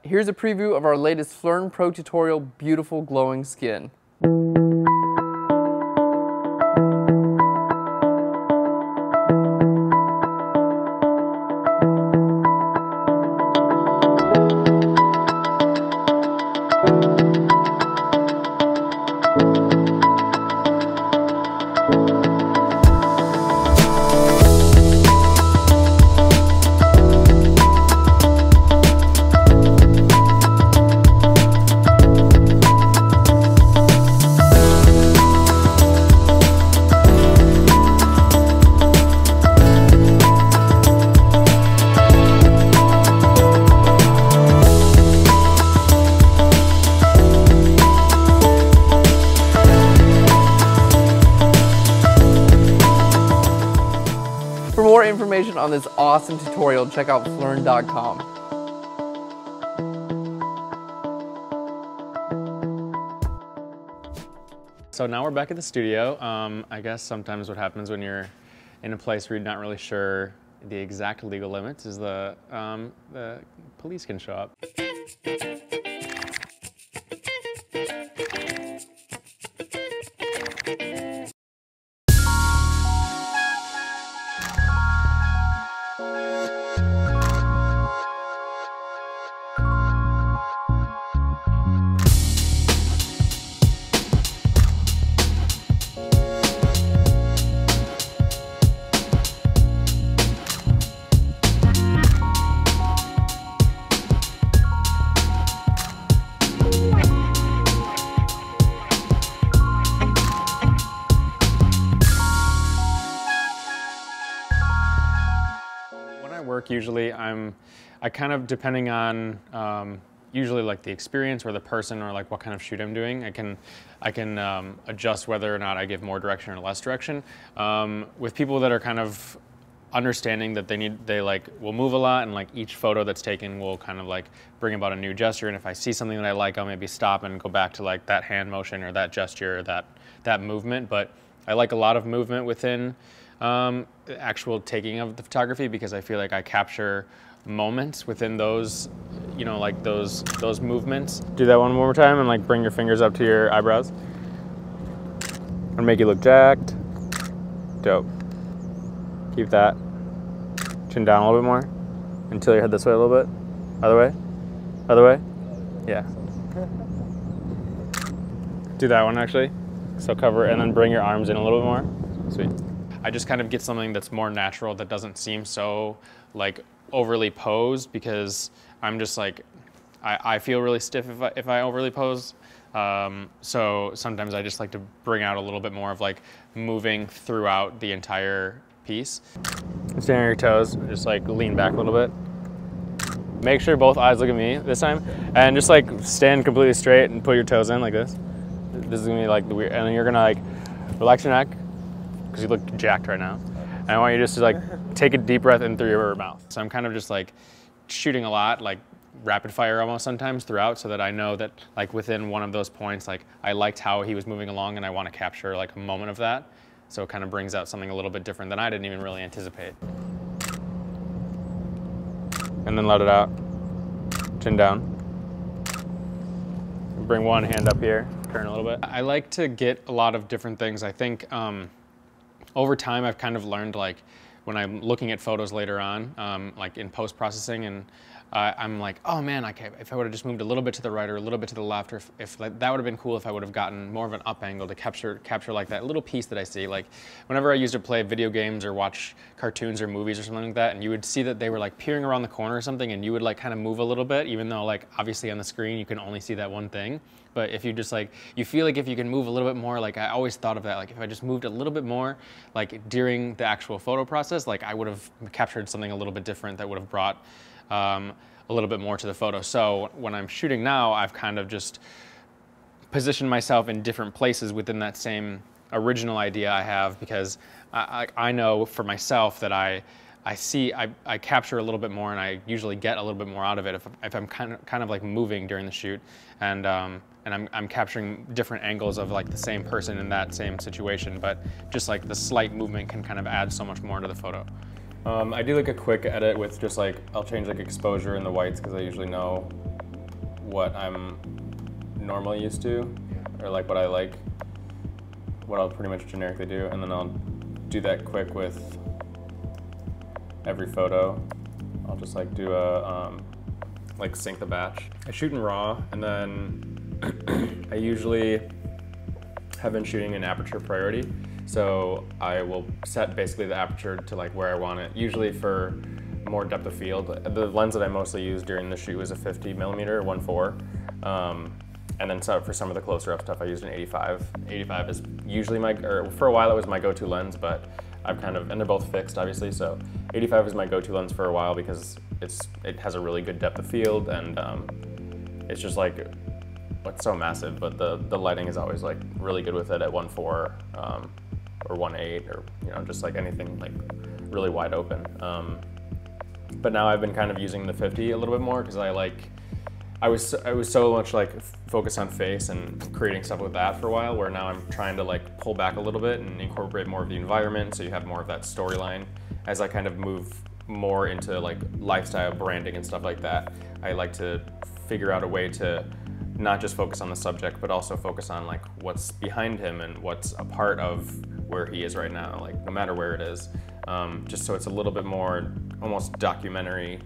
here's a preview of our latest Phlearn Pro tutorial, Beautiful Glowing Skin. For more information on this awesome tutorial, check out Phlearn.com. So now we're back at the studio. I guess sometimes what happens when you're in a place where you're not really sure the exact legal limits is the police can show up. Usually I kind of, depending on usually like the experience or the person or like what kind of shoot I'm doing, I can adjust whether or not I give more direction or less direction. With people that are kind of understanding that they like will move a lot, and like each photo that's taken will kind of like bring about a new gesture, and if I see something that I like, I'll maybe stop and go back to like that hand motion or that gesture or that movement. But I like a lot of movement within actual taking of the photography, because I feel like I capture moments within those, you know, like those movements. Do that one more time and like bring your fingers up to your eyebrows and make you look jacked. Dope. Keep that. Chin down a little bit more until your head this way a little bit. Other way. Other way. Yeah. Do that one actually. So cover and then bring your arms in a little bit more. Sweet. I just kind of get something that's more natural, that doesn't seem so like overly posed, because I'm just like, I feel really stiff if I overly pose. So sometimes I just like to bring out a little bit more of like moving throughout the entire piece. Stand on your toes, just like lean back a little bit. Make sure both eyes look at me this time, and just like stand completely straight and put your toes in like this. This is gonna be like the weird, and then you're gonna like relax your neck, because you look jacked right now. And I want you just to like take a deep breath in through your mouth. So I'm kind of just like shooting a lot, like rapid fire almost sometimes throughout, so that I know that like within one of those points, like I liked how he was moving along and I want to capture like a moment of that. So it kind of brings out something a little bit different than I didn't even really anticipate. And then let it out. Chin down. Bring one hand up here, turn a little bit. I like to get a lot of different things. I think over time, I've kind of learned, like, when I'm looking at photos later on, like in post-processing, and I'm like, oh man, if I would have just moved a little bit to the right or a little bit to the left, or if like, that would have been cool if I would have gotten more of an up angle to capture like that little piece that I see. Like whenever I used to play video games or watch cartoons or movies or something like that, and you would see that they were like peering around the corner or something, and you would like kind of move a little bit, even though like obviously on the screen you can only see that one thing. But if you just like, you feel like if you can move a little bit more, like I always thought of that, like if I just moved a little bit more, like during the actual photo process, like I would have captured something a little bit different that would have brought a little bit more to the photo. So when I'm shooting now, I've kind of just positioned myself in different places within that same original idea I have, because I know for myself that I capture a little bit more, and I usually get a little bit more out of it if I'm kind of like moving during the shoot, and I'm capturing different angles of like the same person in that same situation, but just like the slight movement can kind of add so much more to the photo. I do like a quick edit with just like, I'll change like exposure in the whites, because I usually know what I'm normally used to, or like what I like, what I'll pretty much generically do, and then I'll do that quick with every photo. I'll just like do a, like sync the batch. I shoot in RAW, and then I usually have been shooting in aperture priority. So I will set basically the aperture to like where I want it, usually for more depth of field. The lens that I mostly used during the shoot was a 50mm 1.4. And then so for some of the closer up stuff, I used an 85. 85 is usually or for a while it was my go-to lens, but I've kind of, and they're both fixed obviously, so 85 is my go-to lens for a while because it has a really good depth of field, and it's just like, it's so massive, but the lighting is always like really good with it at 1.4 or 1.8, or just like anything like really wide open. But now I've been kind of using the 50 a little bit more because I was so much like focused on face and creating stuff with that for a while, where now I'm trying to like pull back a little bit and incorporate more of the environment, so you have more of that storyline. As I kind of move more into like lifestyle branding and stuff like that, I like to figure out a way to not just focus on the subject, but also focus on like what's behind him and what's a part of where he is right now, like no matter where it is. Just so it's a little bit more almost documentary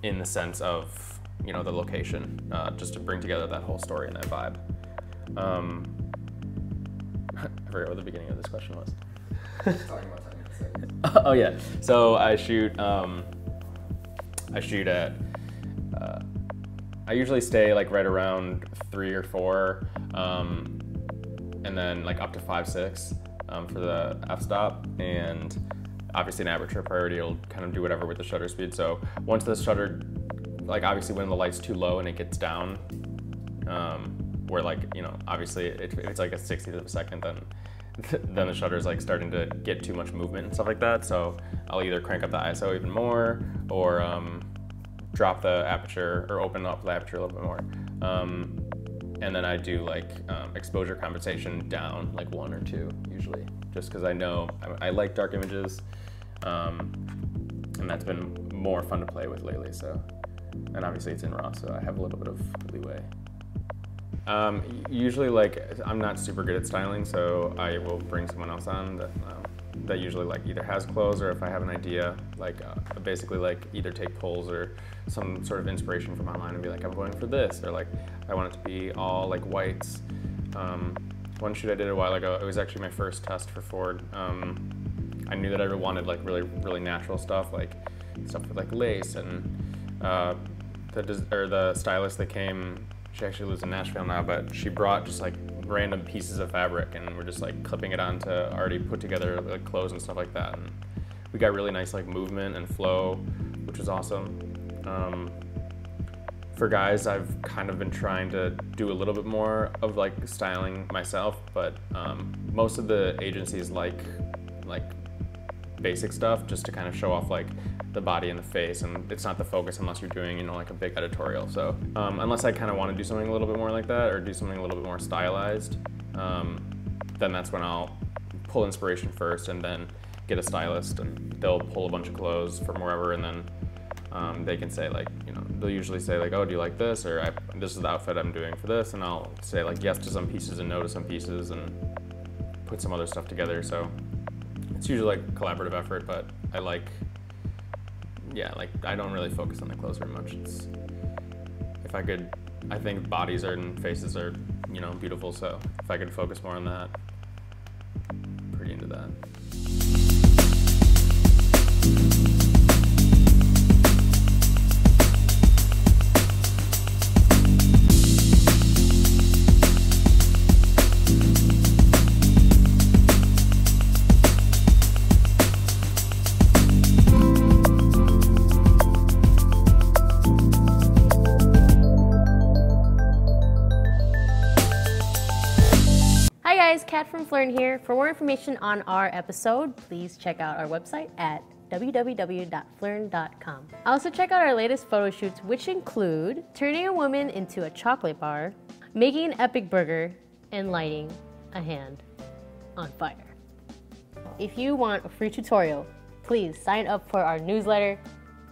in the sense of, the location, just to bring together that whole story and that vibe. I forgot what the beginning of this question was. Talking about time. Oh yeah, so I shoot at, I usually stay like right around 3 or 4, and then like up to 5, 6 for the f-stop, and obviously in aperture priority it'll kind of do whatever with the shutter speed. So once the shutter, like obviously when the light's too low and it gets down, where like, obviously if it's like a 60th of a second, then the shutter's like starting to get too much movement and stuff like that. So I'll either crank up the ISO even more, or drop the aperture, or open up the aperture a little bit more. And then I do like exposure compensation down like 1 or 2 usually, just because I know I like dark images, and that's been more fun to play with lately. So, and obviously it's in RAW, so I have a little bit of leeway. Usually, like, I'm not super good at styling, so I will bring someone else on that usually like either has clothes, or if I have an idea, like basically like either take polls or some sort of inspiration from online and be like, I'm going for this, or like I want it to be all like whites. One shoot I did a while ago, it was actually my first test for Ford. I knew that I wanted like really natural stuff, like stuff with like lace, and the stylist that came, she actually lives in Nashville now, but she brought just like random pieces of fabric, and we're just like clipping it onto already put together like clothes and stuff like that. And we got really nice like movement and flow, which was awesome. For guys, I've kind of been trying to do a little bit more of like styling myself, but most of the agencies like basic stuff just to kind of show off like the body and the face, and it's not the focus unless you're doing like a big editorial. So unless I kind of want to do something a little bit more like that, or do something a little bit more stylized, then that's when I'll pull inspiration first and then get a stylist, and they'll pull a bunch of clothes from wherever, and then they can say like, they'll usually say like, oh, do you like this, or this is the outfit I'm doing for this, and I'll say like yes to some pieces and no to some pieces, and put some other stuff together. So it's usually like a collaborative effort, but I don't really focus on the clothes very much. I think bodies and faces are, beautiful, so if I could focus more on that, I'm pretty into that. Hi guys, Kat from Phlearn here. For more information on our episode, please check out our website at www.phlearn.com. Also check out our latest photo shoots, which include turning a woman into a chocolate bar, making an epic burger, and lighting a hand on fire. If you want a free tutorial, please sign up for our newsletter,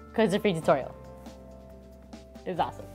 because it's a free tutorial. It's awesome.